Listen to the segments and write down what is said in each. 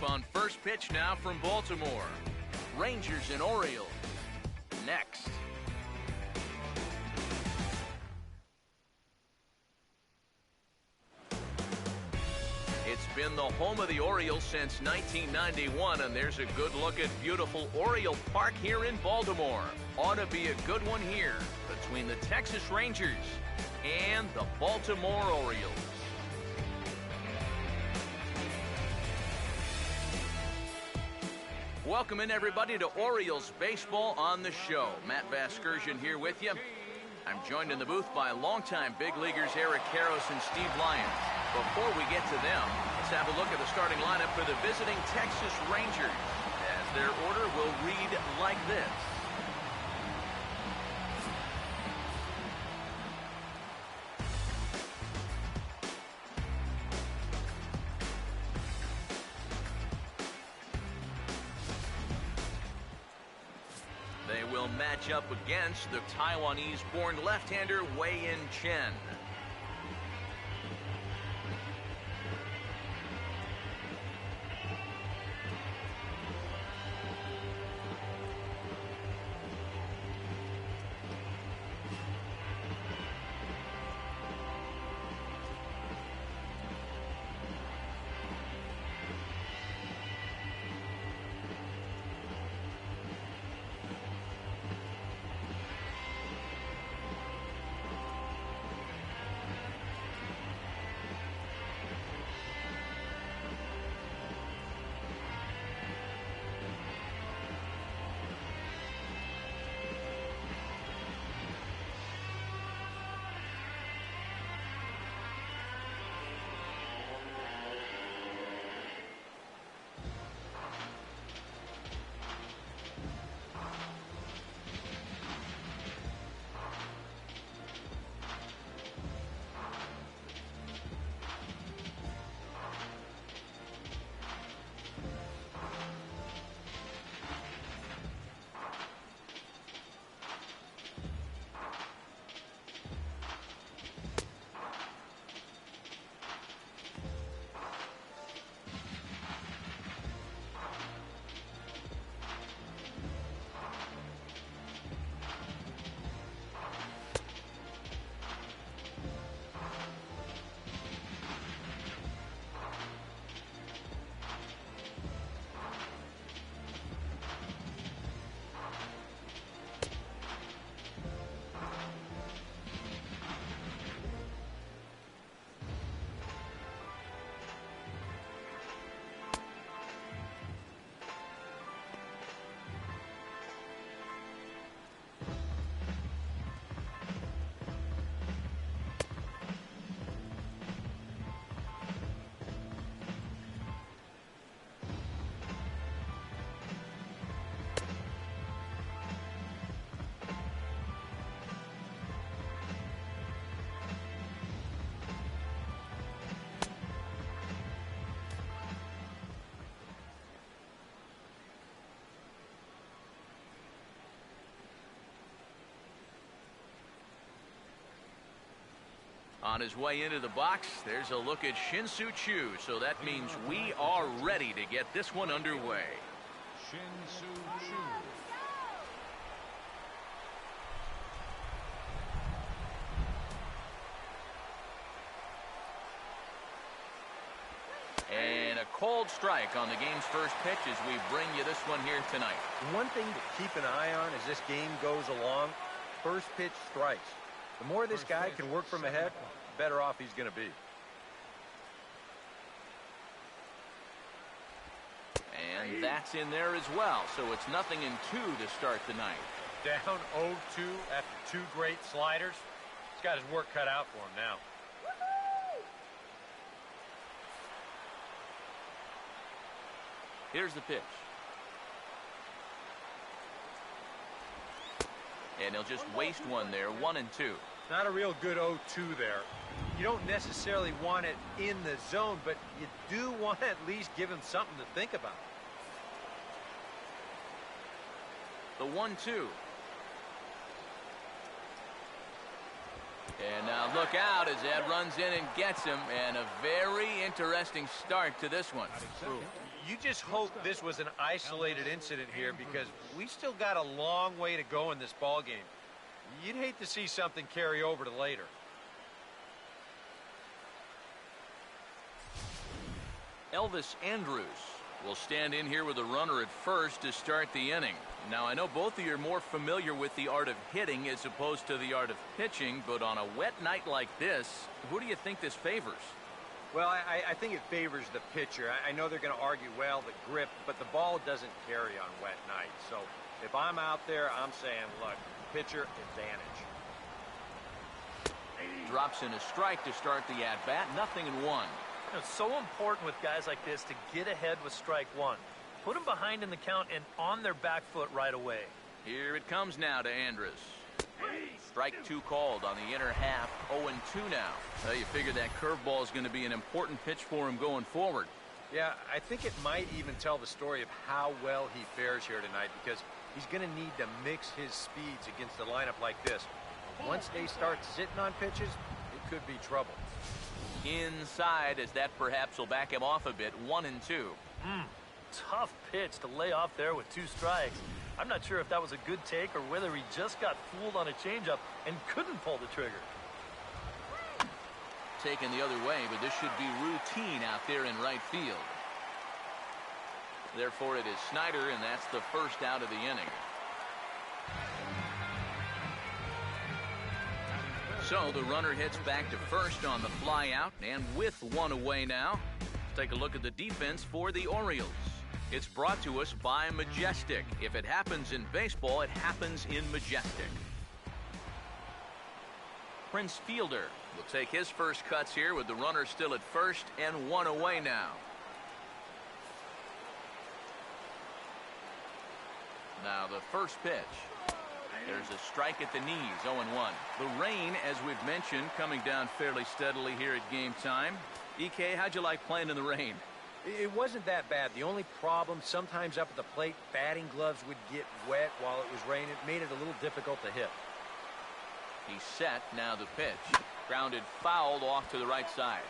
up on first pitch now from Baltimore. Rangers and Orioles. Next. It's been the home of the Orioles since 1991, and there's a good look at beautiful Oriole Park here in Baltimore. Ought to be a good one here between the Texas Rangers and the Baltimore Orioles. Welcome in, everybody, to Orioles Baseball on the Show. Matt Vasgersian here with you. I'm joined in the booth by longtime big leaguers Eric Karros and Steve Lyons. Before we get to them, let's have a look at the starting lineup for the visiting Texas Rangers, as their order will read like this. They will match up against the Taiwanese-born left-hander Wei-In Chen. On his way into the box, there's a look at Shin-Soo Choo, so that means we are ready to get this one underway. Shin-Soo Choo. And a cold strike on the game's first pitch as we bring you this one here tonight. One thing to keep an eye on as this game goes along, first pitch strikes. The more this guy can work from ahead, the better off he's going to be. And that's in there as well, so it's 0-2 to start the night. Down 0-2 after two great sliders. He's got his work cut out for him now. Here's the pitch. And he'll just waste one there, 1-2. Not a real good 0-2 there. You don't necessarily want it in the zone, but you do want to at least give him something to think about. The 1-2. And now look out as Ed runs in and gets him, and a very interesting start to this one. You just hope this was an isolated incident here because we still got a long way to go in this ball game. You'd hate to see something carry over to later. Elvis Andrews will stand in here with a runner at first to start the inning. Now, I know both of you are more familiar with the art of hitting as opposed to the art of pitching, but on a wet night like this, who do you think this favors? Well, I think it favors the pitcher. I know they're going to argue, well, the grip, but the ball doesn't carry on wet nights. So if I'm out there, I'm saying, look, pitcher advantage. Drops in a strike to start the at-bat, 0-1. It's so important with guys like this to get ahead with strike one. Put them behind in the count and on their back foot right away. Here it comes now to Andrus. Strike two called on the inner half, 0-2 now. Well, you figure that curveball is going to be an important pitch for him going forward. Yeah, I think it might even tell the story of how well he fares here tonight because he's going to need to mix his speeds against a lineup like this. Once they start sitting on pitches, it could be trouble. Inside, as that perhaps will back him off a bit, 1-2. Tough pitch to lay off there with 2 strikes. I'm not sure if that was a good take or whether he just got fooled on a changeup and couldn't pull the trigger. Taken the other way, but this should be routine out there in right field. Therefore, it is Snyder, and that's the first out of the inning. So the runner hits back to first on the fly out, and with 1 away now, let's take a look at the defense for the Orioles. It's brought to us by Majestic. If it happens in baseball, it happens in Majestic. Prince Fielder will take his first cuts here with the runner still at first and 1 away now. Now the first pitch. There's a strike at the knees, 0-1. The rain, as we've mentioned, coming down fairly steadily here at game time. EK, how'd you like playing in the rain? It wasn't that bad. The only problem, sometimes up at the plate, batting gloves would get wet while it was raining. It made it a little difficult to hit. He's set, now the pitch. Grounded fouled off to the right side.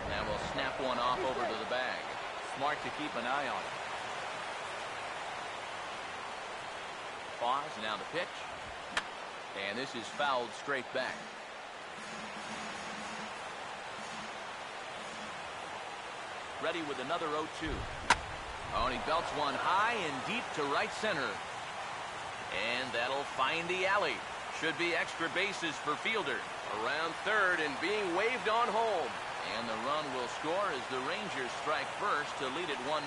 Now we'll snap one off over to the bag. Smart to keep an eye on it. Pause, now the pitch. And this is fouled straight back. Ready with another 0-2. Oh, and he belts one high and deep to right center. And that'll find the alley. Should be extra bases for Fielder. Around third and being waved on home. And the run will score as the Rangers strike first to lead it 1-0.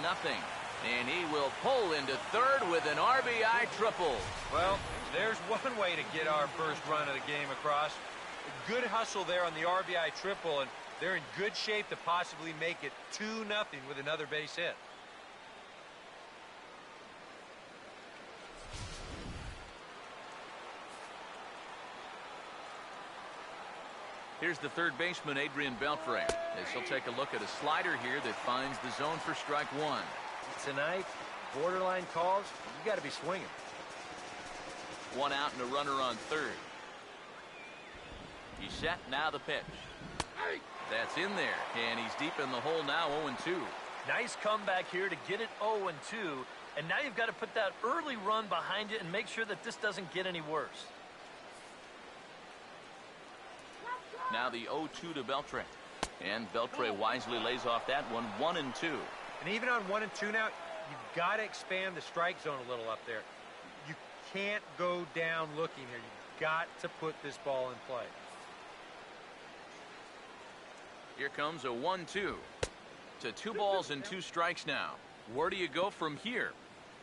And he will pull into third with an RBI triple. Well, there's one way to get our first run of the game across. Good hustle there on the RBI triple, and they're in good shape to possibly make it 2-0 with another base hit. Here's the third baseman, Adrian Beltre. As he'll take a look at a slider here that finds the zone for strike one. Tonight, borderline calls, you got to be swinging. One out and a runner on third. He's set, now the pitch. That's in there, and he's deep in the hole now, 0-2. Nice comeback here to get it 0-2, and now you've got to put that early run behind you and make sure that this doesn't get any worse. Now the 0-2 to Beltre. And Beltre wisely lays off that one, 1-2. And even on 1-2 now, you've got to expand the strike zone a little up there. You can't go down looking here. You've got to put this ball in play. Here comes a 1-2 to 2 balls and 2 strikes now. Where do you go from here?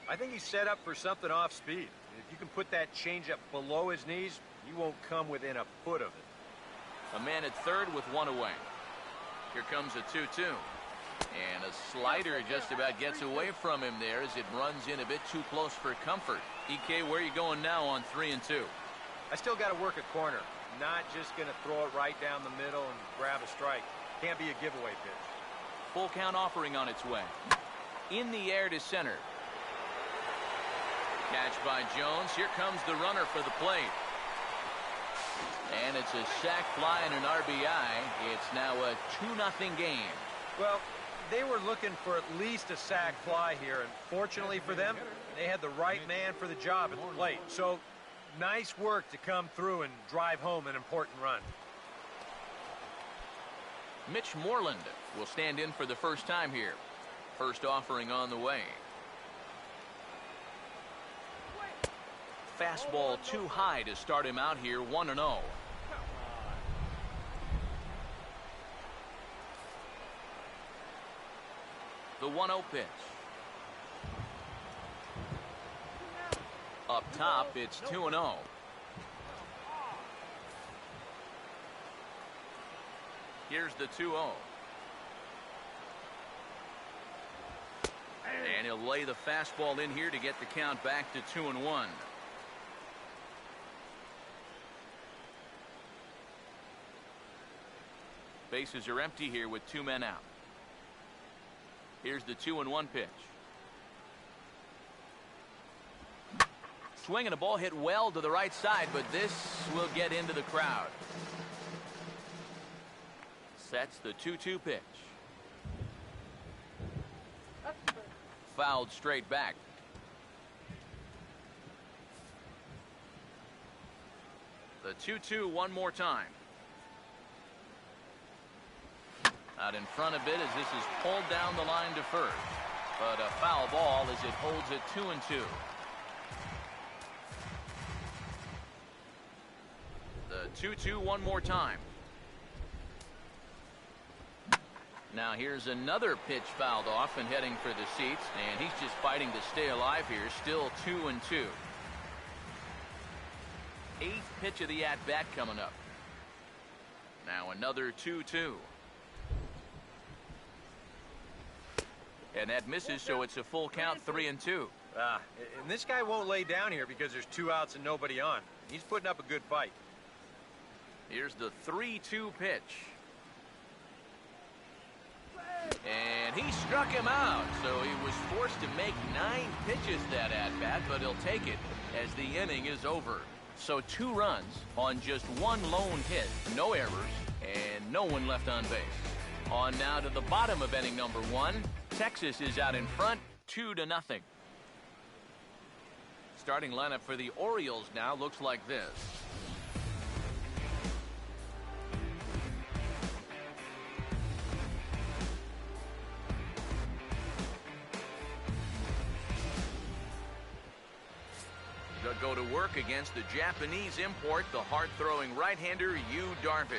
I think he's set up for something off speed. If you can put that changeup below his knees, he won't come within a foot of it. A man at third with 1 away. Here comes a 2-2. And a slider just about gets away from him there as it runs in a bit too close for comfort. EK, where are you going now on 3-2? I still got to work a corner. Not just going to throw it right down the middle and grab a strike. Can't be a giveaway pitch. Full count offering on its way. In the air to center. Catch by Jones. Here comes the runner for the plate. And it's a sac fly and an RBI. It's now a 2-0 game. Well, they were looking for at least a sac fly here, and fortunately for them, they had the right man for the job at the plate. So, nice work to come through and drive home an important run. Mitch Moreland will stand in for the first time here. First offering on the way. Fastball too high to start him out here, 1-0. The 1-0 pitch. Up top, it's 2-0. Here's the 2-0. And he'll lay the fastball in here to get the count back to 2-1. Bases are empty here with 2 men out. Here's the 2-1 pitch. Swinging a ball hit well to the right side, but this will get into the crowd. Sets the 2-2 pitch. Fouled straight back. The 2-2 one more time. Out in front a bit as this is pulled down the line to first. But a foul ball as it holds it 2-2. The 2-2 one more time. Now here's another pitch fouled off and heading for the seats, and he's just fighting to stay alive here. Still 2-2. 8th pitch of the at-bat coming up. Now another 2-2. And that misses, so it's a full count, 3-2. And this guy won't lay down here because there's 2 outs and nobody on. He's putting up a good fight. Here's the 3-2 pitch. And he struck him out, so he was forced to make 9 pitches that at-bat, but he'll take it as the inning is over. So 2 runs on just 1 lone hit, no errors, and no one left on base. On now to the bottom of inning number 1. Texas is out in front, 2-0. Starting lineup for the Orioles now looks like this. They'll go to work against the Japanese import, the hard-throwing right-hander Yu Darvish.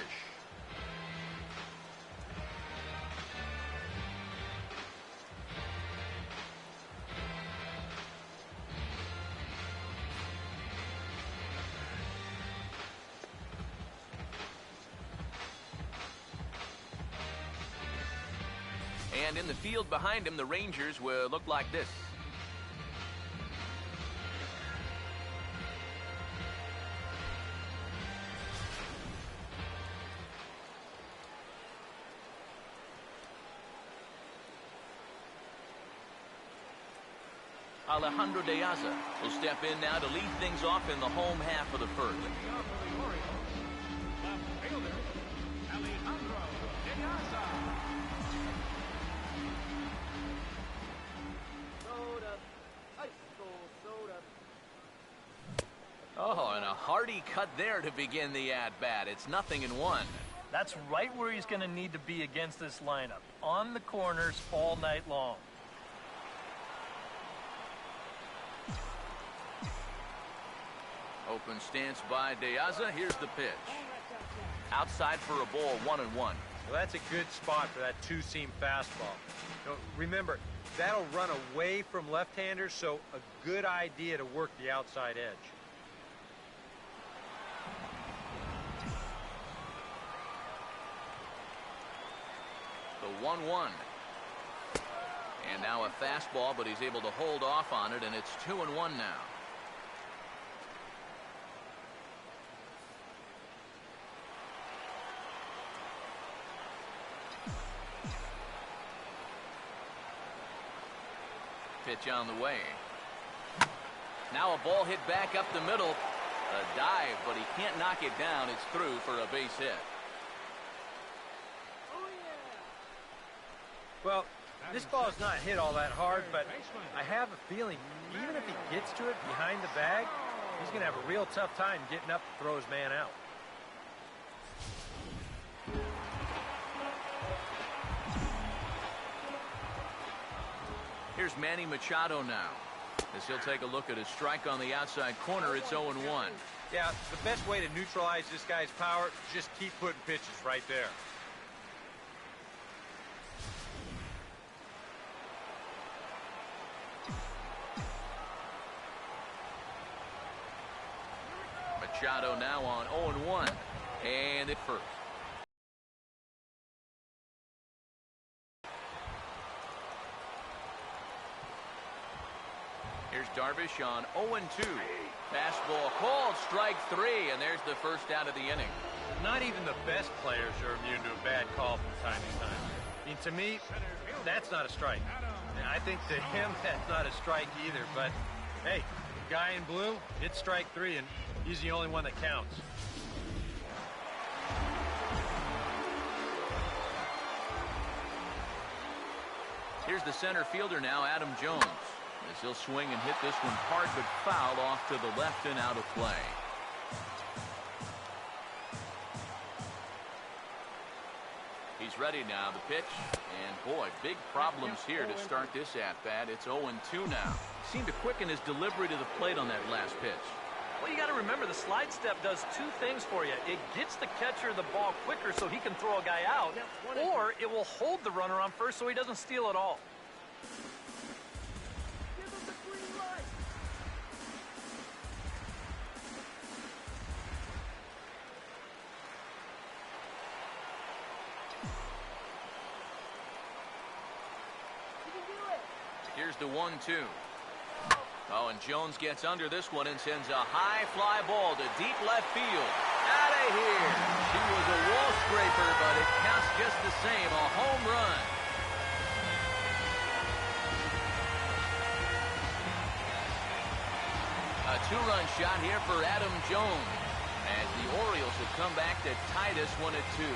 And in the field behind him, the Rangers will look like this. Alejandro De Aza will step in now to lead things off in the home half of the first. Oh, and a hearty cut there to begin the at-bat. It's 0-1. That's right where he's going to need to be against this lineup. On the corners all night long. Open stance by De Aza. Here's the pitch. Outside for a ball, 1-1. Well, that's a good spot for that 2-seam fastball. Remember, that'll run away from left-handers, so a good idea to work the outside edge. The 1-1. And now a fastball, but he's able to hold off on it, and it's 2-1 now. Pitch on the way. Now a ball hit back up the middle. A dive, but he can't knock it down. It's through for a base hit. Well, this ball's not hit all that hard, but I have a feeling even if he gets to it behind the bag, he's going to have a real tough time getting up to throw his man out. Here's Manny Machado now, as he'll take a look at a strike on the outside corner. It's 0-1. Yeah, the best way to neutralize this guy's power, just keep putting pitches right there. Machado now on 0-1, and at first. Here's Darvish on 0-2. Fastball called, strike 3, and there's the first out of the inning. Not even the best players are immune to a bad call from time to time. I mean, to me, that's not a strike. And I think to him, that's not a strike either. But, hey, the guy in blue, it's strike 3, and he's the only one that counts. Here's the center fielder now, Adam Jones, as he'll swing and hit this one hard but foul off to the left and out of play. He's ready now, the pitch, and boy, big problems here to start this at-bat. It's 0-2 now. Seemed to quicken his delivery to the plate on that last pitch. Well, you got to remember the slide step does two things for you. It gets the catcher the ball quicker so he can throw a guy out, or it will hold the runner on first so he doesn't steal it all. Here's the 1-2. Oh, and Jones gets under this one and sends a high fly ball to deep left field. Out of here. She was a wall scraper, but it counts just the same. A home run. A two-run shot here for Adam Jones, as the Orioles have come back to tie this one at 2.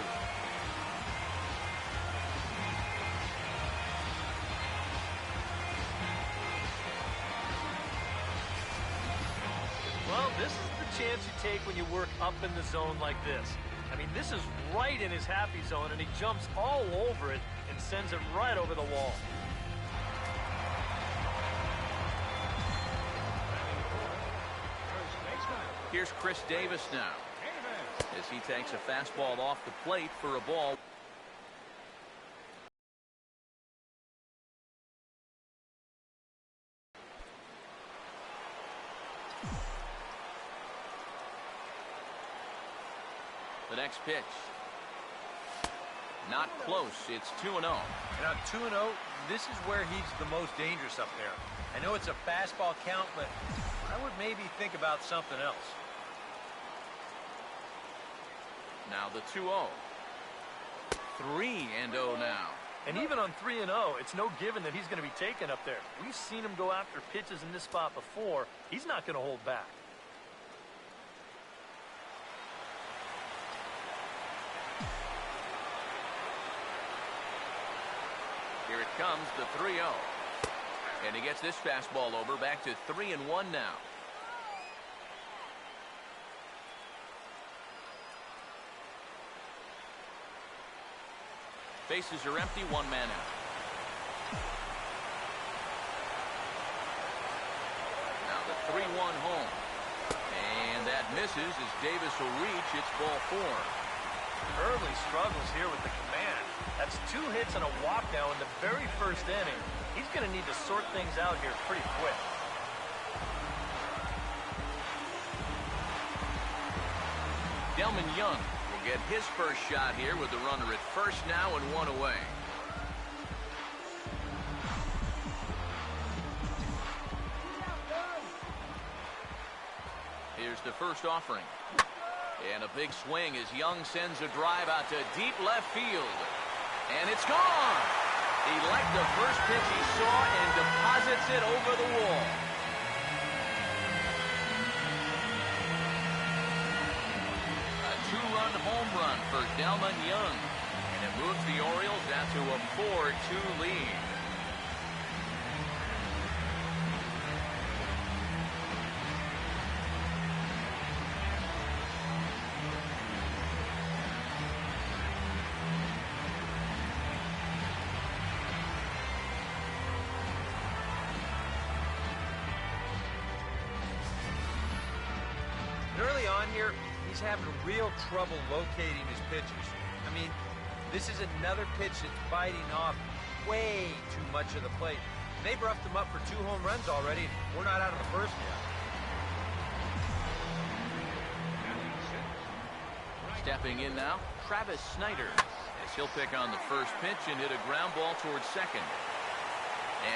Well, this is the chance you take when you work up in the zone like this. I mean, this is right in his happy zone, and he jumps all over it and sends it right over the wall. Here's Chris Davis now, as he takes a fastball off the plate for a ball. The next pitch. Not close. It's 2-0. And on 2-0, this is where he's the most dangerous up there. I know it's a fastball count, but I would maybe think about something else. Now the 2-0. 3-0 now. And even on 3-0, it's no given that he's going to be taken up there. We've seen him go after pitches in this spot before. He's not going to hold back. Here it comes, the 3-0. And he gets this fastball over, back to 3-1 now. Bases are empty, one man out. Now the 3-1 home. And that misses as Davis will reach. It's ball 4. Early struggles here with the command. That's 2 hits and a walk now in the very first inning. He's going to need to sort things out here pretty quick. Delman Young will get his first shot here with the runner at first now and 1 away. Here's the first offering. And a big swing as Young sends a drive out to deep left field. And it's gone. He liked the first pitch he saw and deposits it over the wall. for Delman Young. And it moves the Orioles out to a 4-2 lead. Early on here, he's having real trouble locating his pitches. I mean, this is another pitch that's biting off way too much of the plate. They've roughed him up for 2 home runs already. We're not out of the first yet. Stepping in now, Travis Snyder, as he'll pick on the first pitch and hit a ground ball towards second.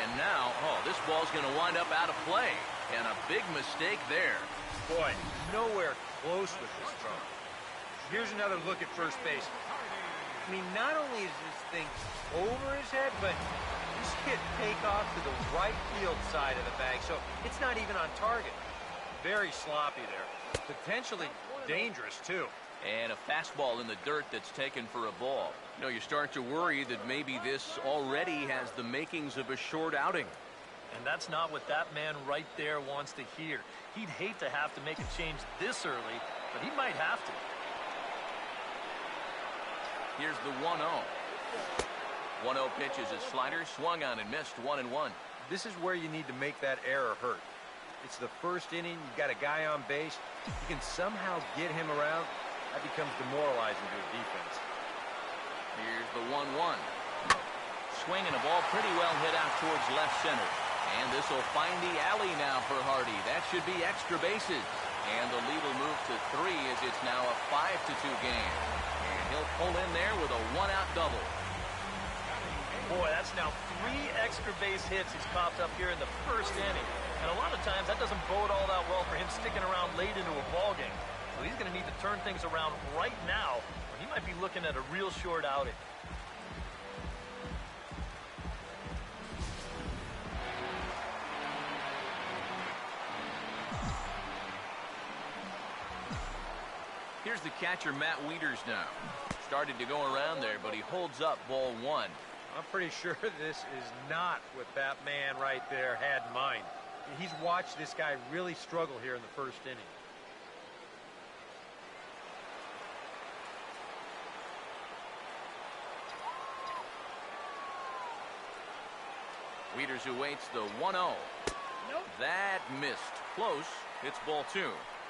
And now, this ball's going to wind up out of play. And a big mistake there. Boy, nowhere close with this throw. Here's another look at first base. I mean, not only is this thing over his head, but this hit take off to the right field side of the bag, so it's not even on target. Very sloppy there. Potentially dangerous, too. And a fastball in the dirt that's taken for a ball. You know, you start to worry that maybe this already has the makings of a short outing. And that's not what that man right there wants to hear. He'd hate to have to make a change this early, but he might have to. Here's the 1-0. 1-0 pitch is a slider, swung on and missed, 1-1. This is where you need to make that error hurt. It's the first inning, you've got a guy on base. You can somehow get him around. That becomes demoralizing to a defense. Here's the 1-1. Swinging a ball pretty well hit out towards left center. And this will find the alley now for Hardy. That should be extra bases. And the lead will move to 3 as it's now a 5-2 game. And he'll pull in there with a 1-out double. Boy, that's now 3 extra base hits he's coughed up here in the first inning. And a lot of times that doesn't bode all that well for him sticking around late into a ball game. So he's going to need to turn things around right now, or he might be looking at a real short outing. Here's the catcher, Matt Wieters now. Started to go around there, but he holds up ball 1. I'm pretty sure this is not what that man right there had in mind. He's watched this guy really struggle here in the first inning. Wieters awaits the 1-0. Nope. That missed. Close. It's ball 2.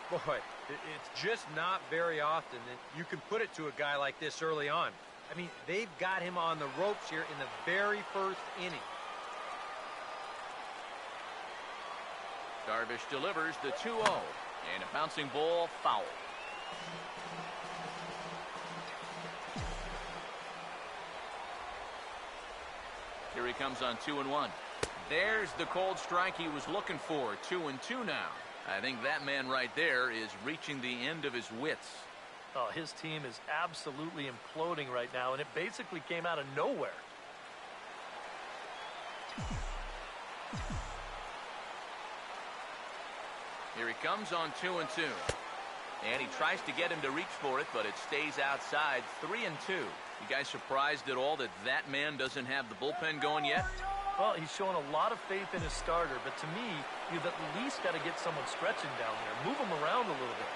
Boy, it's just not very often that you can put it to a guy like this early on. I mean, they've got him on the ropes here in the very first inning. Darvish delivers the 2-0. And a bouncing ball, foul. Here he comes on 2-1. There's the cold strike he was looking for. 2-2 now. I think that man right there is reaching the end of his wits. Oh, his team is absolutely imploding right now, and it basically came out of nowhere. Here he comes on 2-2. And he tries to get him to reach for it, but it stays outside. 3-2. You guys surprised at all that that man doesn't have the bullpen going yet? Well, he's showing a lot of faith in his starter, but to me, you've at least got to get someone stretching down there. Move him around a little bit.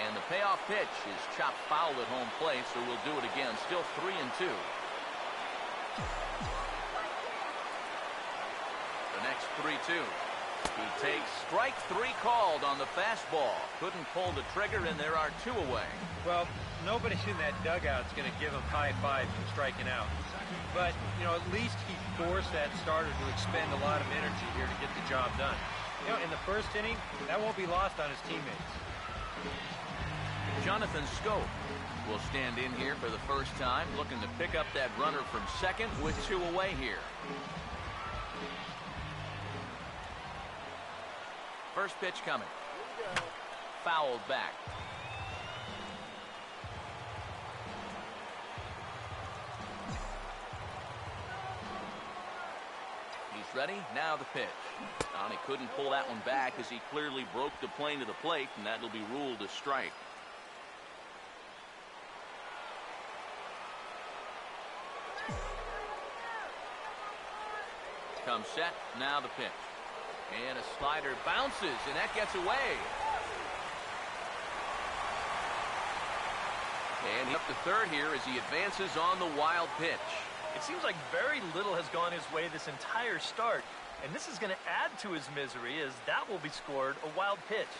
And the payoff pitch is chopped foul at home plate, so we'll do it again. Still 3-2. The next 3-2. He takes strike 3 called on the fastball. Couldn't pull the trigger, and there are 2 away. Well, nobody in that dugout is going to give him high five for striking out. But, you know, at least he forced that starter to expend a lot of energy here to get the job done. You know, in the first inning, that won't be lost on his teammates. Jonathan Scope will stand in here for the first time, looking to pick up that runner from second with 2 away here. First pitch coming. Fouled back. He's ready. Now the pitch. And he couldn't pull that one back as he clearly broke the plane to the plate, and that'll be ruled a strike. Comes set, now the pitch. And a slider bounces, and that gets away. And up to third here as he advances on the wild pitch. It seems like very little has gone his way this entire start. And this is going to add to his misery as that will be scored a wild pitch.